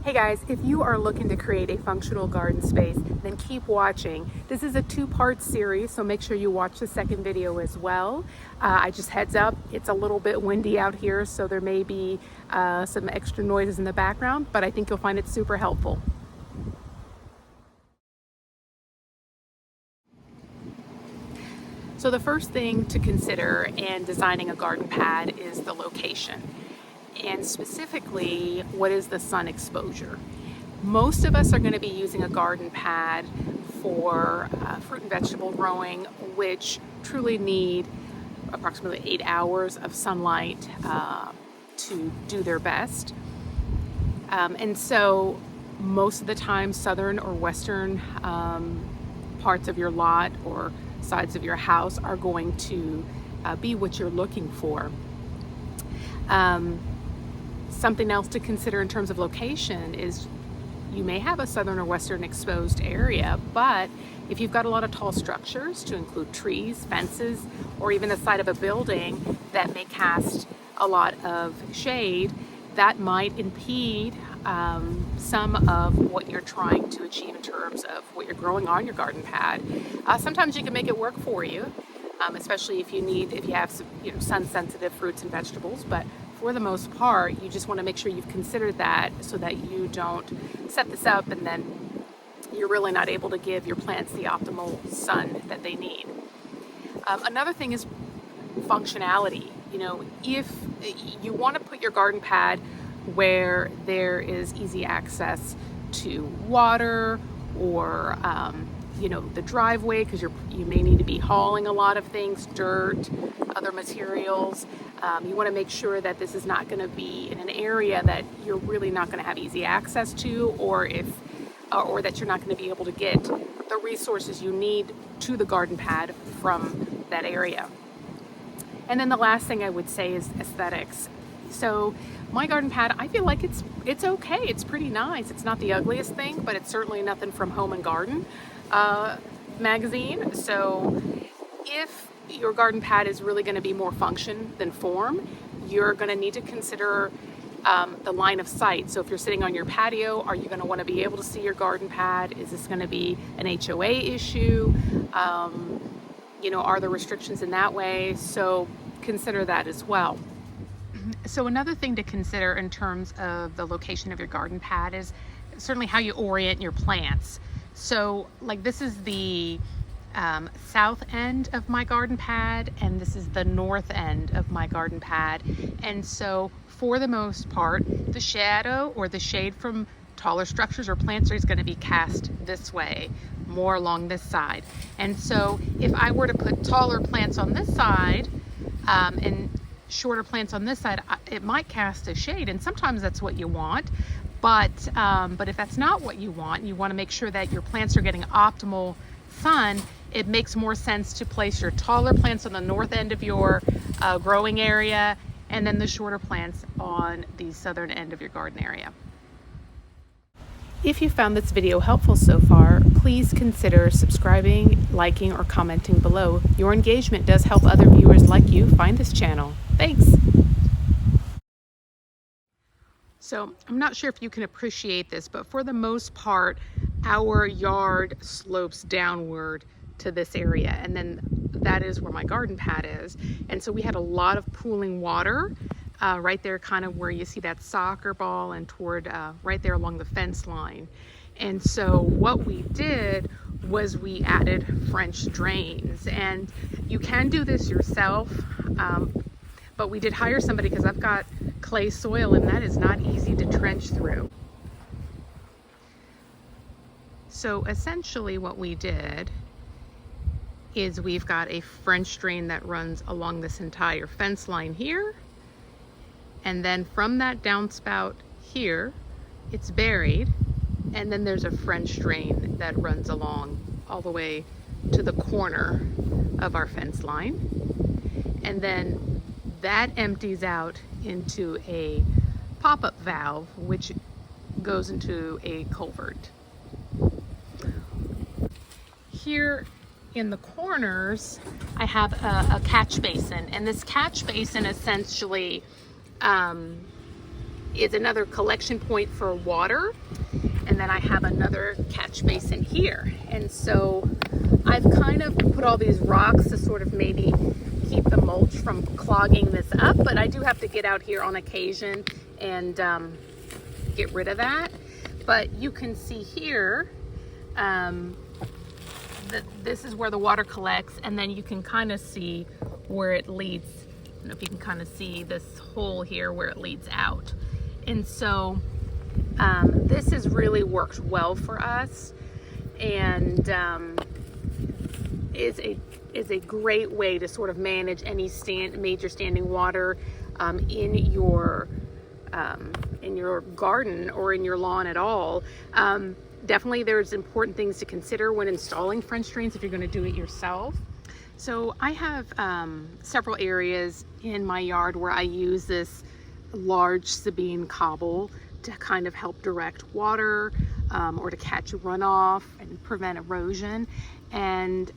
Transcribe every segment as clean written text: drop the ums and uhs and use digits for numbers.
Hey guys, if you are looking to create a functional garden space, then keep watching. This is a two-part series, so make sure you watch the second video as well. I just heads up, it's a little bit windy out here, so there may be some extra noises in the background, but I think you'll find it super helpful. So the first thing to consider in designing a garden pad is the location. And specifically, what is the sun exposure? Most of us are going to be using a garden pad for fruit and vegetable growing, which truly need approximately 8 hours of sunlight to do their best. And so most of the time, southern or western parts of your lot or sides of your house are going to be what you're looking for. Something else to consider in terms of location is you may have a southern or western exposed area, but if you've got a lot of tall structures, to include trees, fences, or even the side of a building that may cast a lot of shade, that might impede some of what you're trying to achieve in terms of what you're growing on your garden pad. Sometimes you can make it work for you, especially if you have some, sun-sensitive fruits and vegetables, but for the most part, you just want to make sure you've considered that so that you don't set this up and then you're really not able to give your plants the optimal sun that they need. Another thing is functionality. If you want to put your garden pad where there is easy access to water or the driveway, because you may need to be hauling a lot of things, dirt, other materials. You want to make sure that this is not going to be in an area that you're really not going to have easy access to, or that you're not going to be able to get the resources you need to the garden pad from that area. And then the last thing I would say is aesthetics. So my garden pad, I feel like it's okay. It's pretty nice. It's not the ugliest thing, but it's certainly nothing from Home and Garden magazine. So if your garden pad is really going to be more function than form, you're going to need to consider the line of sight. So if you're sitting on your patio, are you going to want to be able to see your garden pad? Is this going to be an HOA issue? Are there restrictions in that way? So consider that as well. So another thing to consider in terms of the location of your garden pad is certainly how you orient your plants. So like this is the south end of my garden pad, and this is the north end of my garden pad. And so for the most part, the shadow or the shade from taller structures or plants is going to be cast this way, more along this side. And so if I were to put taller plants on this side and shorter plants on this side, it might cast a shade, and sometimes that's what you want. But if that's not what you want to make sure that your plants are getting optimal sun, it makes more sense to place your taller plants on the north end of your growing area, and then the shorter plants on the southern end of your garden area. If you found this video helpful so far, please consider subscribing, liking, or commenting below. Your engagement does help other viewers like you find this channel. Thanks! So I'm not sure if you can appreciate this, but for the most part, our yard slopes downward to this area, and then that is where my garden pad is. And so we had a lot of pooling water right there, kind of where you see that soccer ball, and toward right there along the fence line. And so what we did was we added French drains, and you can do this yourself, but we did hire somebody because I've got clay soil and that is not easy to trench through. So essentially what we did is we've got a French drain that runs along this entire fence line here, and then from that downspout here, it's buried, and then there's a French drain that runs along all the way to the corner of our fence line, and then that empties out into a pop-up valve which goes into a culvert. Here in the corners I have a catch basin, and this catch basin essentially is another collection point for water. And then I have another catch basin here. And so I've kind of put all these rocks to sort of maybe keep the mulch from clogging this up, but I do have to get out here on occasion and get rid of that. But you can see here that this is where the water collects, and then you can kind of see where it leads. I don't know if you can kind of see this hole here where it leads out. And so this has really worked well for us, and is a great way to sort of manage any major standing water in your garden or in your lawn at all. Definitely there's important things to consider when installing French drains if you're going to do it yourself. So I have several areas in my yard where I use this large Sabine cobble to kind of help direct water or to catch runoff and prevent erosion. And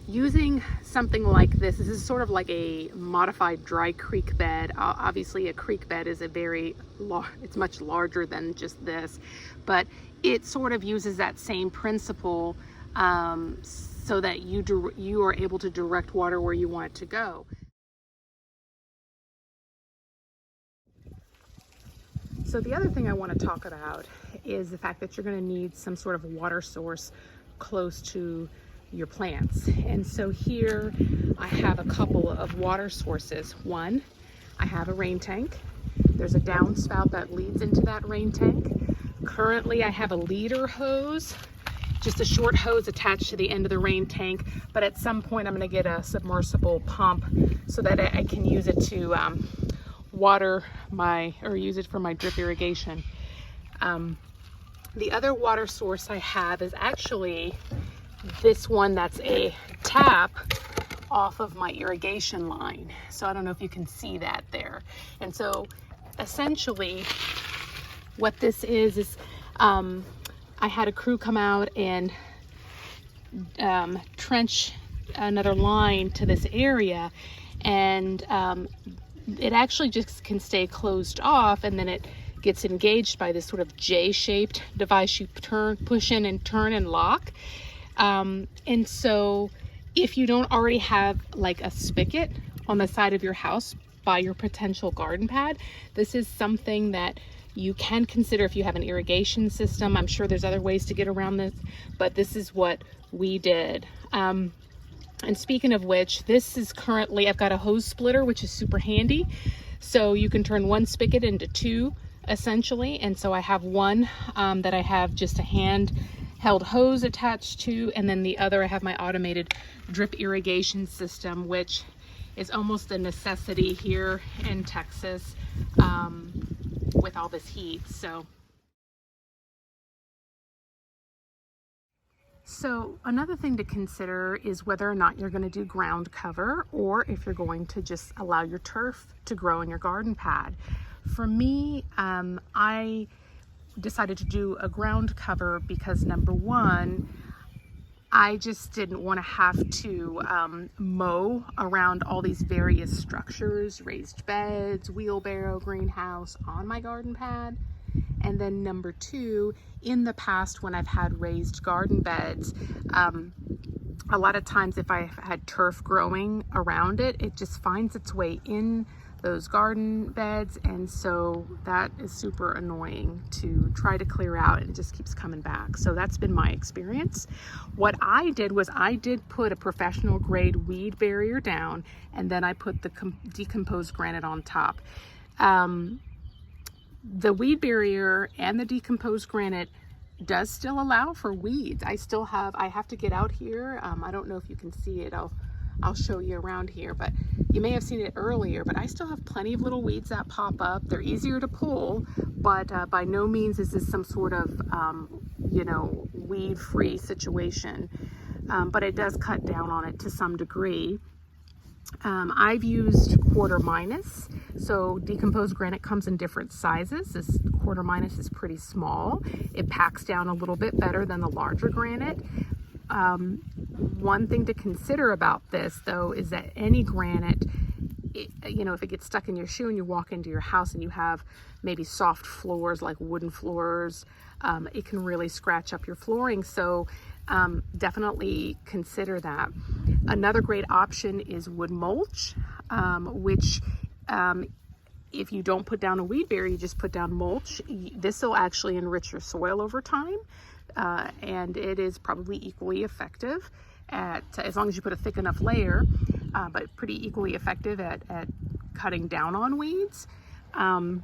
using something like this is sort of like a modified dry creek bed. Obviously a creek bed is it's much larger than just this, but it sort of uses that same principle so that you are able to direct water where you want it to go. So the other thing I want to talk about is the fact that you're going to need some sort of water source close to your plants. And so here I have a couple of water sources. One, I have a rain tank. There's a downspout that leads into that rain tank. Currently I have a leader hose, just a short hose attached to the end of the rain tank, but at some point I'm going to get a submersible pump so that I can use it to use it for my drip irrigation. The other water source I have is actually this one that's a tap off of my irrigation line. So I don't know if you can see that there. And so essentially what this is I had a crew come out and trench another line to this area, and it actually just can stay closed off, and then it gets engaged by this sort of J-shaped device you push in and turn and lock. And so if you don't already have like a spigot on the side of your house by your potential garden pad, this is something that you can consider if you have an irrigation system. I'm sure there's other ways to get around this, but this is what we did. And speaking of which, this is currently, I've got a hose splitter, which is super handy. So you can turn one spigot into two essentially. And so I have one that I have just a handheld hose attached to, and then the other I have my automated drip irrigation system, which is almost a necessity here in Texas with all this heat. So another thing to consider is whether or not you're going to do ground cover, or if you're going to just allow your turf to grow in your garden pad. For me, I decided to do a ground cover because, number one, I just didn't want to have to mow around all these various structures, raised beds, wheelbarrow, greenhouse on my garden pad. And then number two, in the past when I've had raised garden beds, a lot of times if I've had turf growing around it, it just finds its way in those garden beds, and so that is super annoying to try to clear out, and it just keeps coming back. So that's been my experience. What I did was I did put a professional grade weed barrier down, and then I put the decomposed granite on top. The weed barrier and the decomposed granite does still allow for weeds. I have to get out here. I don't know if you can see it. I'll show you around here, but you may have seen it earlier, but I still have plenty of little weeds that pop up. They're easier to pull, but by no means is this some sort of, weed-free situation, but it does cut down on it to some degree. I've used quarter minus, so decomposed granite comes in different sizes. This quarter minus is pretty small. It packs down a little bit better than the larger granite. One thing to consider about this, though, is that any granite you know, if it gets stuck in your shoe and you walk into your house and you have maybe soft floors like wooden floors, it can really scratch up your flooring. So definitely consider that. Another great option is wood mulch, which if you don't put down a weed barrier, you just put down mulch. This will actually enrich your soil over time, and it is probably equally effective at, as long as you put a thick enough layer, but pretty equally effective at cutting down on weeds. And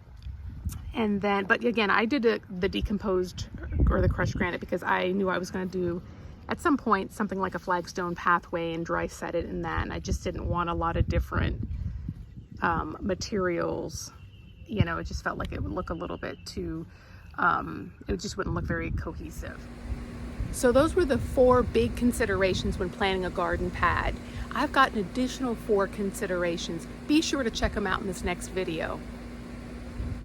then, but again, I did the decomposed or the crushed granite because I knew I was going to do at some point something like a flagstone pathway and dry set it in that, and I just didn't want a lot of different materials. You know, it just felt like it would look a little bit too, it just wouldn't look very cohesive. So those were the 4 big considerations when planning a garden pad. I've got an additional 4 considerations. Be sure to check them out in this next video.